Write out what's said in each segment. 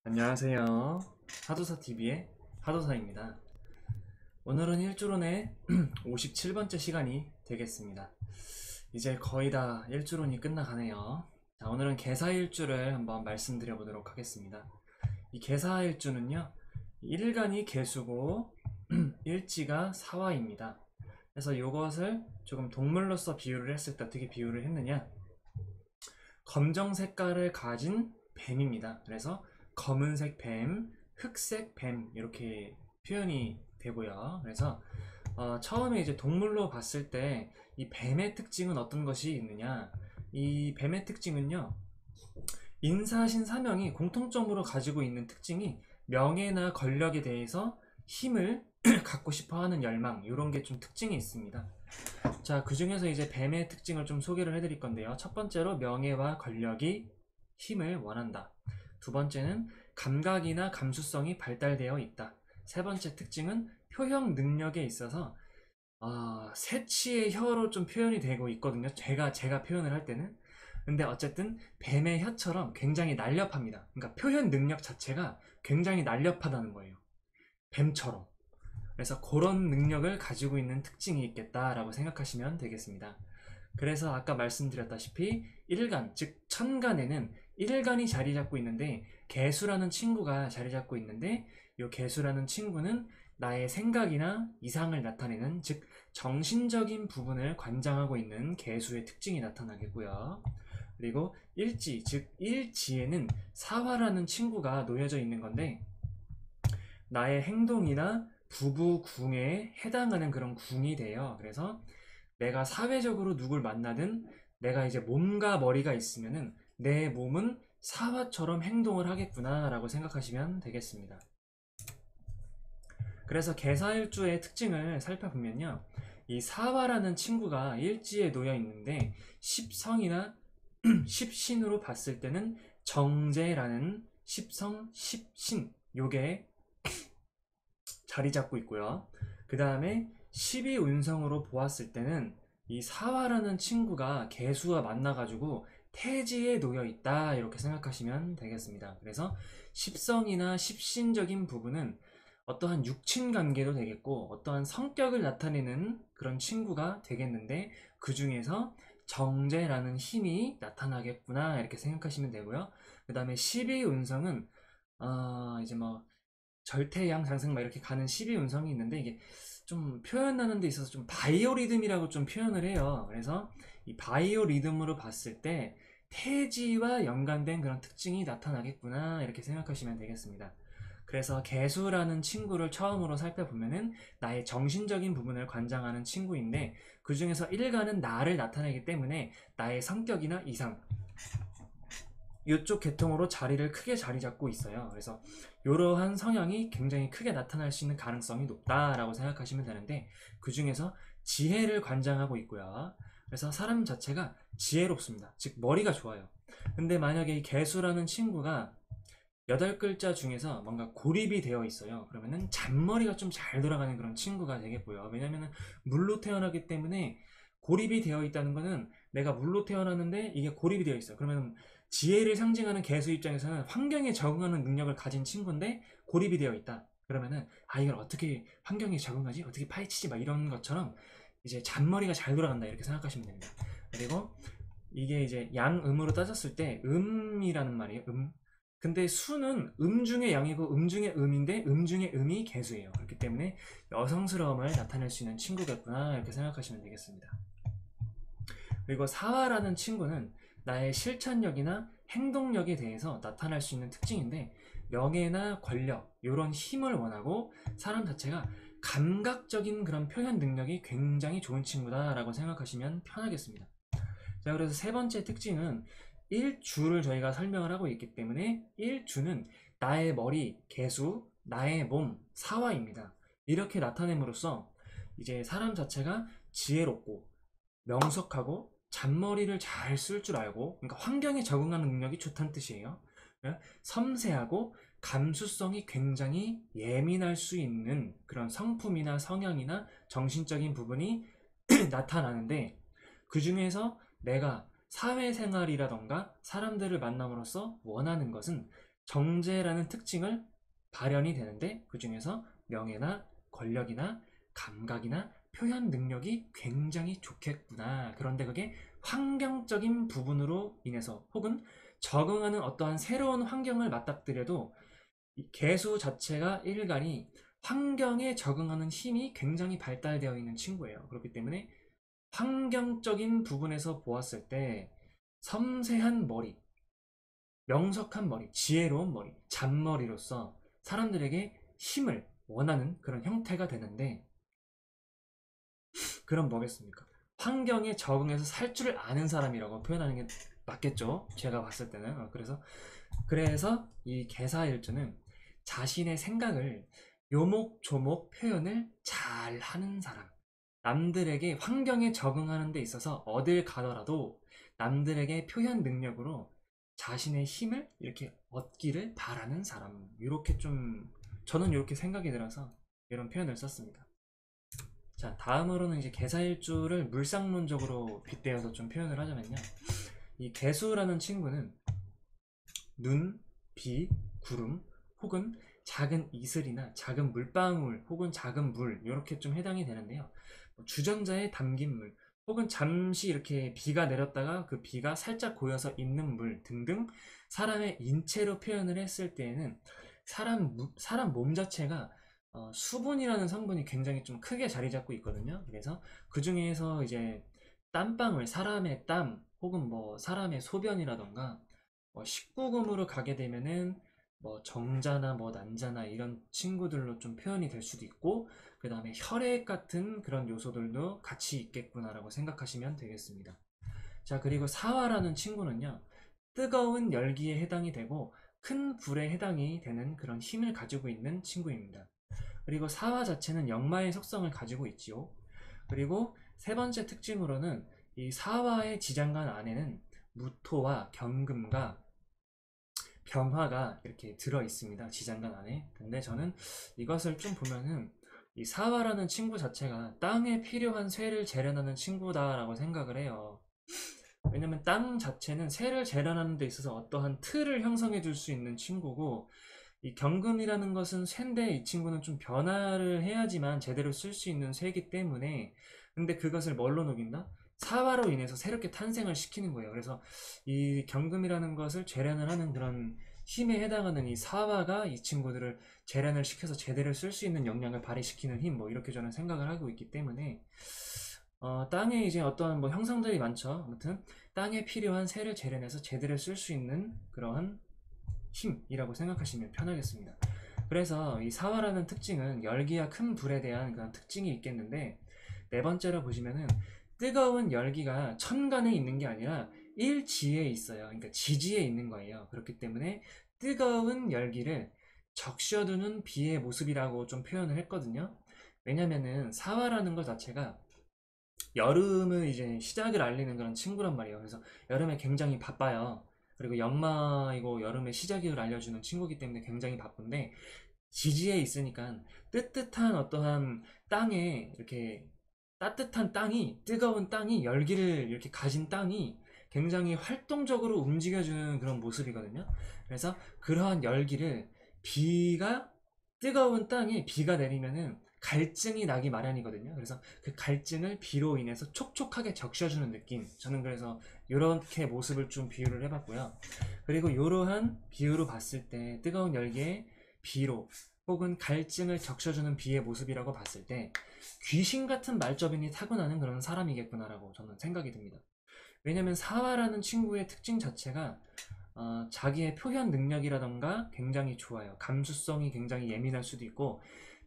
안녕하세요. 하도사TV의 하도사입니다. 오늘은 일주론의 57번째 시간이 되겠습니다. 이제 거의 다 일주론이 끝나가네요. 자, 오늘은 개사일주를 한번 말씀드려 보도록 하겠습니다. 이 개사일주는요, 일간이 개수고 일지가 사화입니다. 그래서 이것을 조금 동물로서 비유를 했을 때 어떻게 비유를 했느냐, 검정 색깔을 가진 뱀입니다. 그래서 검은색 뱀, 흑색 뱀 이렇게 표현이 되고요. 그래서 처음에 이제 동물로 봤을 때 이 뱀의 특징은 어떤 것이 있느냐? 이 뱀의 특징은요, 인사신사명이 공통점으로 가지고 있는 특징이 명예나 권력에 대해서 힘을 갖고 싶어하는 열망, 이런 게 좀 특징이 있습니다. 자, 그 중에서 이제 뱀의 특징을 좀 소개를 해드릴 건데요. 첫 번째로 명예와 권력이 힘을 원한다. 두 번째는 감각이나 감수성이 발달되어 있다. 세 번째 특징은 표현 능력에 있어서 새치의 혀로 좀 표현이 되고 있거든요. 제가 표현을 할 때는. 근데 어쨌든 뱀의 혀처럼 굉장히 날렵합니다. 그러니까 표현 능력 자체가 굉장히 날렵하다는 거예요. 뱀처럼. 그래서 그런 능력을 가지고 있는 특징이 있겠다라고 생각하시면 되겠습니다. 그래서 아까 말씀드렸다시피 일간, 즉 천간에는 일간이 자리 잡고 있는데 개수라는 친구가 자리 잡고 있는데 이 개수라는 친구는 나의 생각이나 이상을 나타내는, 즉 정신적인 부분을 관장하고 있는 개수의 특징이 나타나겠고요. 그리고 일지, 즉 일지에는 사화라는 친구가 놓여져 있는 건데 나의 행동이나 부부궁에 해당하는 그런 궁이 돼요. 그래서 내가 사회적으로 누굴 만나든 내가 이제 몸과 머리가 있으면은 내 몸은 사화처럼 행동을 하겠구나 라고 생각하시면 되겠습니다. 그래서 개사일주의 특징을 살펴보면요, 이 사화라는 친구가 일지에 놓여 있는데 십성이나 십신으로 봤을 때는 정제라는 십성, 십신 요게 자리 잡고 있고요. 그 다음에 12운성으로 보았을 때는 이 사화라는 친구가 개수와 만나가지고 태지에 놓여 있다, 이렇게 생각하시면 되겠습니다. 그래서 십성이나 십신적인 부분은 어떠한 육친 관계도 되겠고 어떠한 성격을 나타내는 그런 친구가 되겠는데 그 중에서 정제라는 힘이 나타나겠구나, 이렇게 생각하시면 되고요. 그 다음에 12운성은 이제 뭐 절대양 상승 막 이렇게 가는 12운성이 있는데 이게 좀 표현하는 데 있어서 좀 바이오리듬이라고 좀 표현을 해요. 그래서 이 바이오리듬으로 봤을 때 태지와 연관된 그런 특징이 나타나겠구나, 이렇게 생각하시면 되겠습니다. 그래서 개수라는 친구를 처음으로 살펴보면은 나의 정신적인 부분을 관장하는 친구인데 그 중에서 일간은 나를 나타내기 때문에 나의 성격이나 이상, 이쪽 계통으로 크게 자리 잡고 있어요. 그래서 이러한 성향이 굉장히 크게 나타날 수 있는 가능성이 높다라고 생각하시면 되는데 그 중에서 지혜를 관장하고 있고요. 그래서 사람 자체가 지혜롭습니다. 즉 머리가 좋아요. 근데 만약에 이 개수라는 친구가 8글자 중에서 뭔가 고립이 되어 있어요. 그러면은 잔머리가 좀 잘 돌아가는 그런 친구가 되겠고요. 왜냐면은 물로 태어나기 때문에 고립이 되어 있다는 거는 내가 물로 태어났는데 이게 고립이 되어 있어요. 그러면 지혜를 상징하는 개수 입장에서는 환경에 적응하는 능력을 가진 친구인데 고립이 되어 있다. 그러면은 이걸 어떻게 환경에 적응하지? 어떻게 파헤치지? 막 이런 것처럼 이제 잔머리가 잘 돌아간다, 이렇게 생각하시면 됩니다. 그리고 이게 이제 양음으로 따졌을 때 음이라는 말이에요. 근데 수는 음 중에 양이고 음 중에 음인데 음 중에 음이 개수예요. 그렇기 때문에 여성스러움을 나타낼 수 있는 친구겠구나, 이렇게 생각하시면 되겠습니다. 그리고 사화라는 친구는 나의 실천력이나 행동력에 대해서 나타날 수 있는 특징인데 명예나 권력, 이런 힘을 원하고 사람 자체가 감각적인 그런 표현 능력이 굉장히 좋은 친구다라고 생각하시면 편하겠습니다. 자, 그래서 세 번째 특징은 일주를 저희가 설명을 하고 있기 때문에 일주는 나의 머리, 개수, 나의 몸, 사화입니다. 이렇게 나타냄으로써 이제 사람 자체가 지혜롭고 명석하고 잔머리를 잘 쓸 줄 알고, 그러니까 환경에 적응하는 능력이 좋다는 뜻이에요. 섬세하고 감수성이 굉장히 예민할 수 있는 그런 성품이나 성향이나 정신적인 부분이 나타나는데 그 중에서 내가 사회생활이라던가 사람들을 만남으로써 원하는 것은 정제라는 특징을 발현이 되는데, 그 중에서 명예나 권력이나 감각이나 표현 능력이 굉장히 좋겠구나. 그런데 그게 환경적인 부분으로 인해서 혹은 적응하는 어떠한 새로운 환경을 맞닥뜨려도 이 개수 자체가 일간이 환경에 적응하는 힘이 굉장히 발달되어 있는 친구예요. 그렇기 때문에 환경적인 부분에서 보았을 때 섬세한 머리, 명석한 머리, 지혜로운 머리, 잔머리로서 사람들에게 힘을 원하는 그런 형태가 되는데, 그럼 뭐겠습니까? 환경에 적응해서 살 줄을 아는 사람이라고 표현하는 게 맞겠죠? 제가 봤을 때는. 그래서 이 개사일주는 자신의 생각을 요목조목 표현을 잘 하는 사람, 남들에게 환경에 적응하는 데 있어서 어딜 가더라도 남들에게 표현 능력으로 자신의 힘을 이렇게 얻기를 바라는 사람, 이렇게 좀 저는 이렇게 생각이 들어서 이런 표현을 썼습니다. 자, 다음으로는 이제 개사일주를 물상론적으로 빗대어서 좀 표현을 하자면요, 이 개수라는 친구는 눈, 비, 구름 혹은 작은 이슬이나 작은 물방울 혹은 작은 물, 이렇게 좀 해당이 되는데요, 주전자에 담긴 물 혹은 잠시 이렇게 비가 내렸다가 그 비가 살짝 고여서 있는 물 등등, 사람의 인체로 표현을 했을 때에는 사람 몸 자체가 수분이라는 성분이 굉장히 좀 크게 자리 잡고 있거든요. 그래서 그 중에서 이제 땀방울, 사람의 땀 혹은 뭐 사람의 소변이라던가, 19금으로 가게 되면은 뭐 정자나 뭐 난자나 이런 친구들로 좀 표현이 될 수도 있고, 그 다음에 혈액 같은 그런 요소들도 같이 있겠구나라고 생각하시면 되겠습니다. 자, 그리고 사화라는 친구는요, 뜨거운 열기에 해당이 되고 큰 불에 해당이 되는 그런 힘을 가지고 있는 친구입니다. 그리고 사화 자체는 역마의 속성을 가지고 있지요. 그리고 세 번째 특징으로는 이 사화의 지장간 안에는 무토와 경금과 병화가 이렇게 들어 있습니다. 지장간 안에. 근데 저는 이것을 좀 보면은 이 사화라는 친구 자체가 땅에 필요한 쇠를 재련하는 친구다라고 생각을 해요. 왜냐면 땅 자체는 쇠를 재련하는 데 있어서 어떠한 틀을 형성해 줄 수 있는 친구고, 이 경금이라는 것은 쇠인데 이 친구는 좀 변화를 해야지만 제대로 쓸 수 있는 쇠이기 때문에, 근데 그것을 뭘로 녹인다? 사화로 인해서 새롭게 탄생을 시키는 거예요. 그래서 이 경금이라는 것을 재련을 하는 그런 힘에 해당하는 이 사화가 이 친구들을 재련을 시켜서 제대로 쓸 수 있는 역량을 발휘시키는 힘, 뭐 이렇게 저는 생각을 하고 있기 때문에, 땅에 이제 어떠한 뭐 형상들이 많죠. 아무튼 땅에 필요한 새를 재련해서 제대로 쓸 수 있는 그러한 힘이라고 생각하시면 편하겠습니다. 그래서 이 사화라는 특징은 열기와 큰 불에 대한 그런 특징이 있겠는데, 네 번째로 보시면은 뜨거운 열기가 천간에 있는 게 아니라 일지에 있어요. 그러니까 지지에 있는 거예요. 그렇기 때문에 뜨거운 열기를 적셔두는 비의 모습이라고 좀 표현을 했거든요. 왜냐면은 사화라는 것 자체가 여름을 이제 시작을 알리는 그런 친구란 말이에요. 그래서 여름에 굉장히 바빠요. 그리고 연마이고 여름의 시작을 알려주는 친구이기 때문에 굉장히 바쁜데, 지지에 있으니까 뜨뜻한 어떠한 땅에 이렇게 따뜻한 땅이, 뜨거운 땅이, 열기를 이렇게 가진 땅이 굉장히 활동적으로 움직여주는 그런 모습이거든요. 그래서 그러한 열기를 비가, 뜨거운 땅에 비가 내리면은 갈증이 나기 마련이거든요. 그래서 그 갈증을 비로 인해서 촉촉하게 적셔주는 느낌. 저는 그래서 이렇게 모습을 좀 비유를 해봤고요. 그리고 이러한 비유로 봤을 때 뜨거운 열기에 비로 혹은 갈증을 적셔주는 비의 모습이라고 봤을 때 귀신 같은 말주변이 타고나는 그런 사람이겠구나라고 저는 생각이 듭니다. 왜냐면 사화라는 친구의 특징 자체가 자기의 표현 능력이라던가 굉장히 좋아요. 감수성이 굉장히 예민할 수도 있고,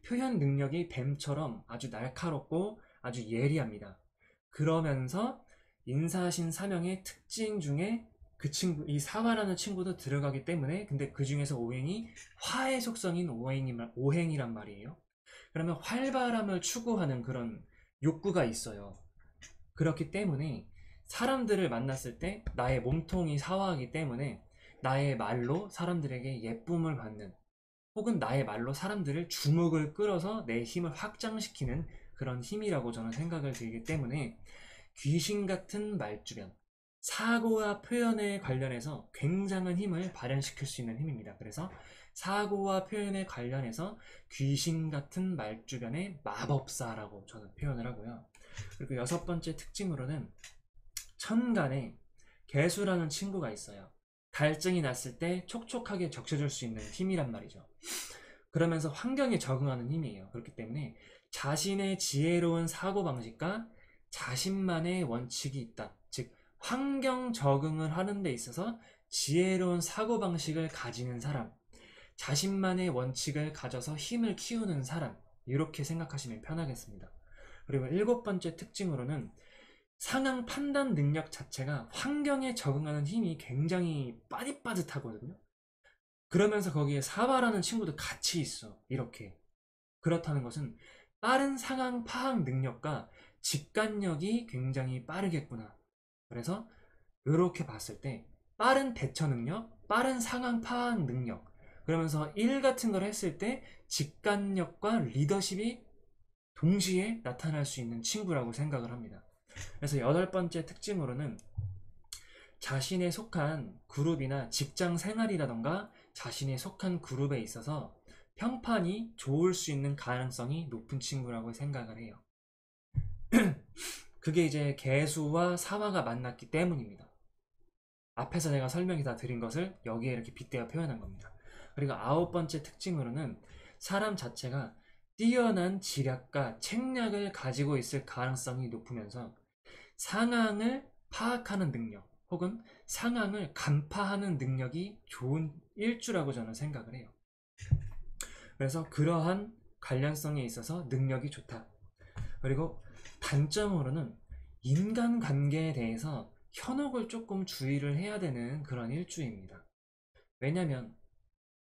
표현 능력이 뱀처럼 아주 날카롭고 아주 예리합니다. 그러면서 인사신 사명의 특징 중에 그 친구, 이 사화라는 친구도 들어가기 때문에, 근데 그 중에서 오행이 화의 속성인 오행이란 말이에요. 그러면 활발함을 추구하는 그런 욕구가 있어요. 그렇기 때문에 사람들을 만났을 때 나의 몸통이 사화하기 때문에 나의 말로 사람들에게 예쁨을 받는, 혹은 나의 말로 사람들을 주목을 끌어서 내 힘을 확장시키는 그런 힘이라고 저는 생각을 들기 때문에 귀신 같은 말주변, 사고와 표현에 관련해서 굉장한 힘을 발현시킬 수 있는 힘입니다. 그래서 사고와 표현에 관련해서 귀신 같은 말주변의 마법사라고 저는 표현을 하고요. 그리고 여섯 번째 특징으로는 천간에 개수라는 친구가 있어요. 갈증이 났을 때 촉촉하게 적셔줄 수 있는 힘이란 말이죠. 그러면서 환경에 적응하는 힘이에요. 그렇기 때문에 자신의 지혜로운 사고방식과 자신만의 원칙이 있다. 즉 환경 적응을 하는 데 있어서 지혜로운 사고방식을 가지는 사람, 자신만의 원칙을 가져서 힘을 키우는 사람, 이렇게 생각하시면 편하겠습니다. 그리고 일곱 번째 특징으로는 상황 판단 능력 자체가 환경에 적응하는 힘이 굉장히 빠릿빠릿하거든요. 그러면서 거기에 사바라는 친구도 같이 있어. 이렇게. 그렇다는 것은 빠른 상황 파악 능력과 직관력이 굉장히 빠르겠구나. 그래서 이렇게 봤을 때 빠른 대처 능력, 빠른 상황 파악 능력, 그러면서 일 같은 걸 했을 때 직관력과 리더십이 동시에 나타날 수 있는 친구라고 생각을 합니다. 그래서 여덟 번째 특징으로는 자신의 속한 그룹이나 직장 생활이라던가 자신의 속한 그룹에 있어서 평판이 좋을 수 있는 가능성이 높은 친구라고 생각을 해요. 그게 이제 개수와 사화가 만났기 때문입니다. 앞에서 제가 설명이 다 드린 것을 여기에 이렇게 빗대어 표현한 겁니다. 그리고 아홉 번째 특징으로는 사람 자체가 뛰어난 지략과 책략을 가지고 있을 가능성이 높으면서 상황을 파악하는 능력 혹은 상황을 간파하는 능력이 좋은 일주라고 저는 생각을 해요. 그래서 그러한 관련성에 있어서 능력이 좋다. 그리고 단점으로는 인간관계에 대해서 현혹을 조금 주의를 해야 되는 그런 일주입니다. 왜냐면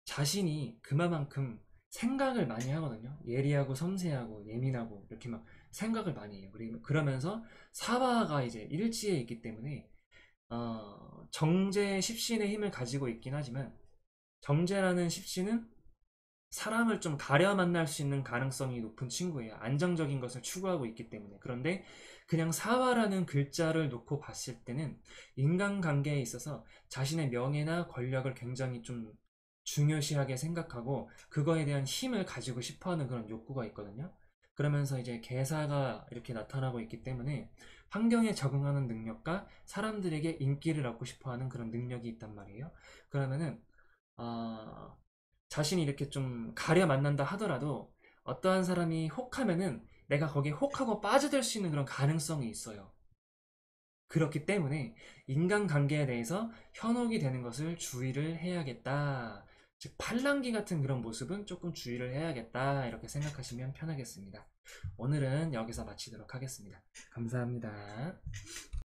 자신이 그만큼 생각을 많이 하거든요. 예리하고 섬세하고 예민하고 이렇게 막 생각을 많이 해요. 그러면서 사화가 이제 일지에 있기 때문에 정제 십신의 힘을 가지고 있긴 하지만 정제라는 십신은 사람을 좀 가려 만날 수 있는 가능성이 높은 친구예요. 안정적인 것을 추구하고 있기 때문에. 그런데 그냥 사화라는 글자를 놓고 봤을 때는 인간관계에 있어서 자신의 명예나 권력을 굉장히 좀 중요시하게 생각하고 그거에 대한 힘을 가지고 싶어하는 그런 욕구가 있거든요. 그러면서 이제 개사가 이렇게 나타나고 있기 때문에 환경에 적응하는 능력과 사람들에게 인기를 얻고 싶어하는 그런 능력이 있단 말이에요. 그러면은 자신이 이렇게 좀 가려 만난다 하더라도 어떠한 사람이 혹하면은 내가 거기에 혹하고 빠져들 수 있는 그런 가능성이 있어요. 그렇기 때문에 인간관계에 대해서 현혹이 되는 것을 주의를 해야겠다. 즉 팔랑귀 같은 그런 모습은 조금 주의를 해야겠다. 이렇게 생각하시면 편하겠습니다. 오늘은 여기서 마치도록 하겠습니다. 감사합니다.